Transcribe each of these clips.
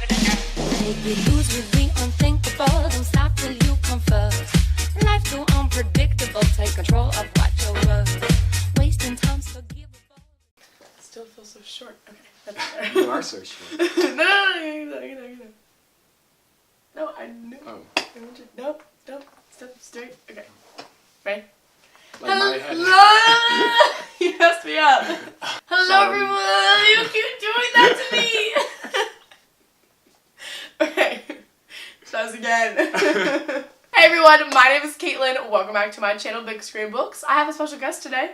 Make you lose with the unthinkable. Don't stop till you come first. Life too unpredictable. Take control of what you're worth. Wasting time's forgivable. Still feels so short. Okay, that's better. You are so short. No. No, I knew. Oh. Nope. Step straight. Okay. Right? Like my head. Hello! You messed me up. Hello, Sorry. everyone. You keep doing that to me. Okay. Try this again. Hey, everyone. My name is Kaitlyn. Welcome back to my channel, Big Screen Books. I have a special guest today.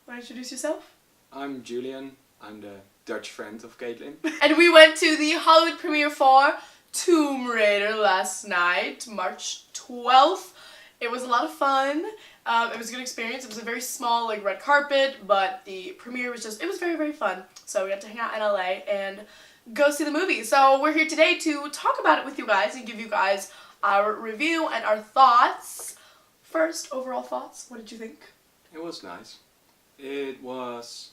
Want to introduce yourself? I'm Julian. I'm the Dutch friend of Kaitlyn. And we went to the Hollywood premiere for Tomb Raider last night, March 12th. It was a lot of fun. It was a good experience. It was a very small, red carpet, but the premiere was it was very, very fun. So we got to hang out in LA and go see the movie. So we're here today to talk about it with you guys and give you guys our review and our thoughts. First, overall thoughts. What did you think? It was nice. It was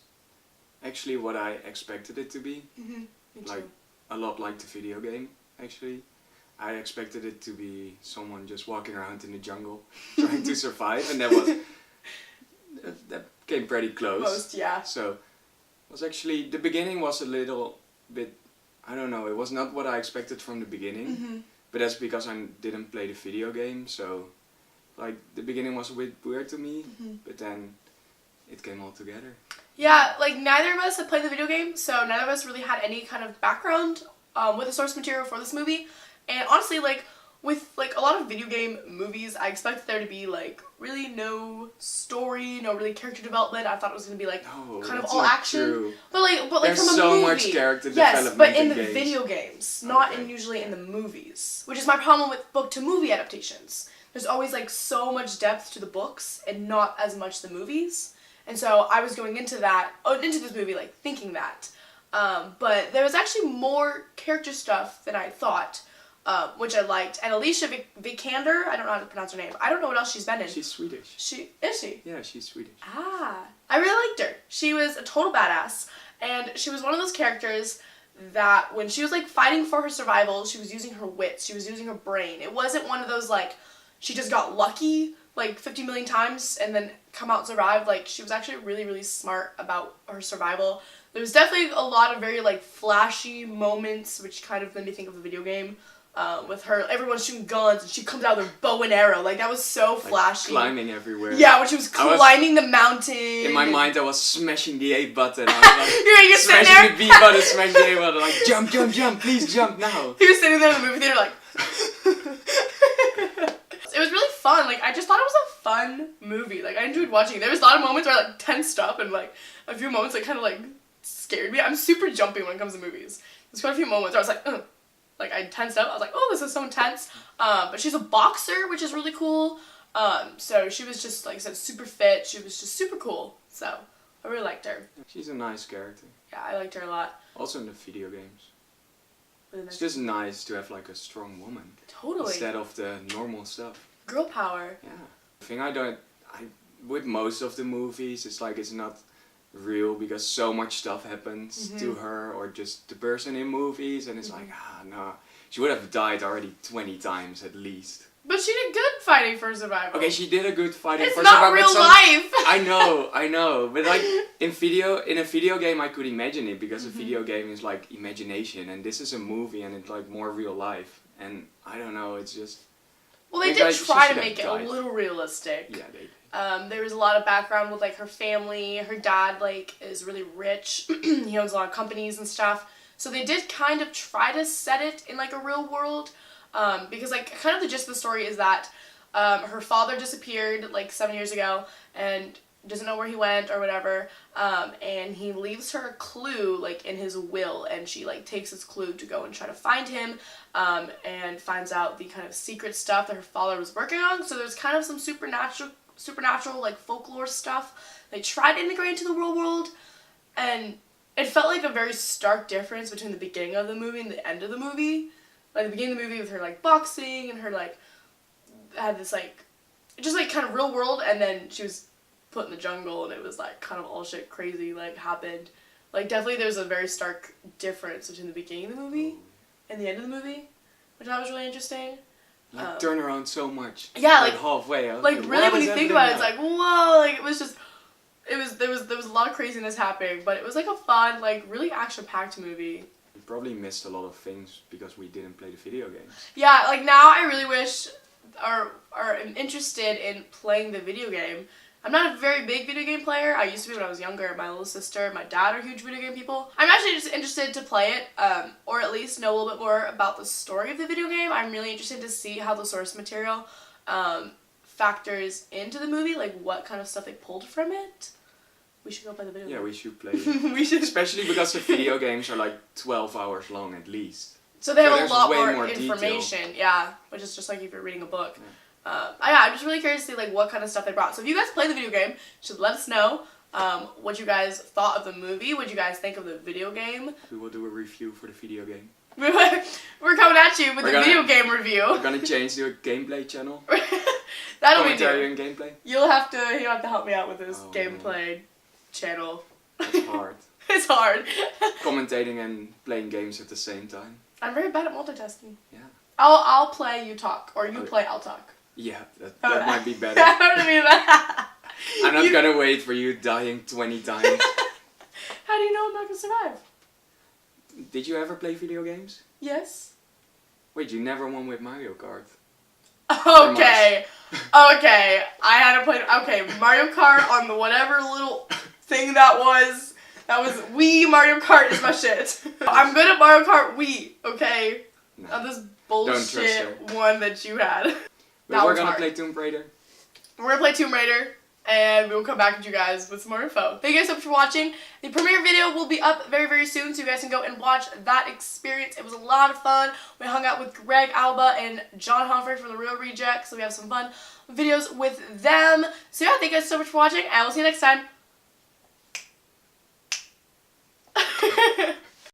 actually what I expected it to be. Mm-hmm. Me too. Like, a lot like the video game, actually. I expected it to be someone just walking around in the jungle trying to survive, and that came pretty close. Most, yeah. So, it was actually, the beginning was a little bit, I don't know, it was not what I expected from the beginning, Mm-hmm. but that's because I didn't play the video game, so, the beginning was a bit weird to me, Mm-hmm. but then it came all together. Yeah, neither of us had played the video game, so neither of us really had any kind of background with the source material for this movie. And honestly, with a lot of video game movies, I expected there to be really no story, no really character development. I thought it was gonna be kind of all action. True. But There's from a so movie. much character yes, development but in the games. video games, not Okay. usually in the movies, which is my problem with book to movie adaptations. There's always so much depth to the books and not as much the movies. And so I was going into this movie thinking that. But there was actually more character stuff than I thought. Which I liked. And Alicia Vikander, I don't know how to pronounce her name. I don't know what else she's been in. She's Swedish. Is she? Yeah, she's Swedish. Ah. I really liked her. She was a total badass. And she was one of those characters that when she was fighting for her survival, she was using her wits. She was using her brain. It wasn't one of those she just got lucky 50 million times and then come out and survive. She was actually really, really smart about her survival. There was definitely a lot of very flashy moments, which kind of made me think of a video game. With her, everyone's shooting guns, and she comes out with a bow and arrow. That was so flashy. Climbing everywhere. Yeah, when she was climbing the mountain. In my mind, I was smashing the A button. I was You're sitting smashing there. the B button, smashing the A button. Jump, jump, jump! Please jump now. He was sitting there in the movie theater It was really fun. I just thought it was a fun movie. I enjoyed watching it. There was a lot of moments where I tensed up, and a few moments that kind of scared me. I'm super jumpy when it comes to movies. There's quite a few moments where I was ugh. I tensed up. I was oh, this is so intense. But she's a boxer, which is really cool. So she was just, I said, super fit. She was just super cool. So I really liked her. She's a nice character. Yeah, I liked her a lot. Also in the video games. It's just nice to have a strong woman. Totally. Instead of the normal stuff. Girl power. Yeah. The thing with most of the movies, it's not real because so much stuff happens to her or just the person in movies, and it's no, she would have died already 20 times at least. But she did good fighting for survival. Okay, she did a good fighting it's for not survival. real life. I know, but in a video game I could imagine it because a video game is imagination, and this is a movie and it's more real life, and I don't know, it's just. Well, they did try to make it a little realistic. Yeah, they did. There was a lot of background with her family. Her dad is really rich. He owns a lot of companies and stuff. So they did kind of try to set it in a real world. Because kind of the gist of the story is that her father disappeared 7 years ago and doesn't know where he went or whatever. And he leaves her a clue in his will, and she takes this clue to go and try to find him. And finds out the kind of secret stuff that her father was working on. So there's kind of some supernatural folklore stuff they tried to integrate into the real world, and it felt like a very stark difference between the beginning of the movie and the end of the movie. The beginning of the movie with her boxing and her had this just kind of real world, and then she was put in the jungle and it was kind of all shit crazy happened. Definitely there's a very stark difference between the beginning of the movie in the end of the movie, which I was really interesting. Like, turn around so much. Yeah, like halfway. Like really, when you think about it, it's like whoa. Like it was just, there was a lot of craziness happening, but it was like a fun, like really action-packed movie. We probably missed a lot of things because we didn't play the video games. Yeah, like now I really wish, or am interested in playing the video game. I'm not a very big video game player. I used to be when I was younger. My little sister and my dad are huge video game people. I'm actually just interested to play it, or at least know a little bit more about the story of the video game. I'm really interested to see how the source material factors into the movie, like what kind of stuff they pulled from it. We should go play the video game. Yeah, we should play it. We should. Especially because the video games are like 12 hours long at least. So they have a there's lot way more detail. information, yeah, which is just like if you're reading a book. I'm just really curious to see like what kind of stuff they brought. So if you guys play the video game, you should let us know what you guys thought of the movie, what you guys think of the video game. We will do a review for the video game. We're coming at you with a video game review. We're gonna change to a gameplay channel. That'll be Commentary new. and gameplay. You'll have to help me out with this Oh, gameplay channel. It's hard. It's hard. Commentating and playing games at the same time. I'm very bad at multitasking. Yeah. I'll play, you talk, or you play, I'll talk. Yeah, that might be better. I'm not gonna wait for you dying 20 times. How do you know I'm not gonna survive? Did you ever play video games? Yes. Wait, you never won with Mario Kart? Okay. Okay. I had to play. Okay, Mario Kart on the whatever little thing that was. That was Wii Mario Kart is my shit. I'm good at Mario Kart Wii, okay? No. Not this Don't bullshit trust one that you had. But we're gonna play Tomb Raider. We're gonna play Tomb Raider, and we will come back at you guys with some more info. Thank you guys so much for watching. The premiere video will be up very, very soon, so you guys can go and watch that experience. It was a lot of fun. We hung out with Greg Alba and John Humphrey from The Real Rejects, so we have some fun videos with them. So yeah, thank you guys so much for watching, and we'll see you next time.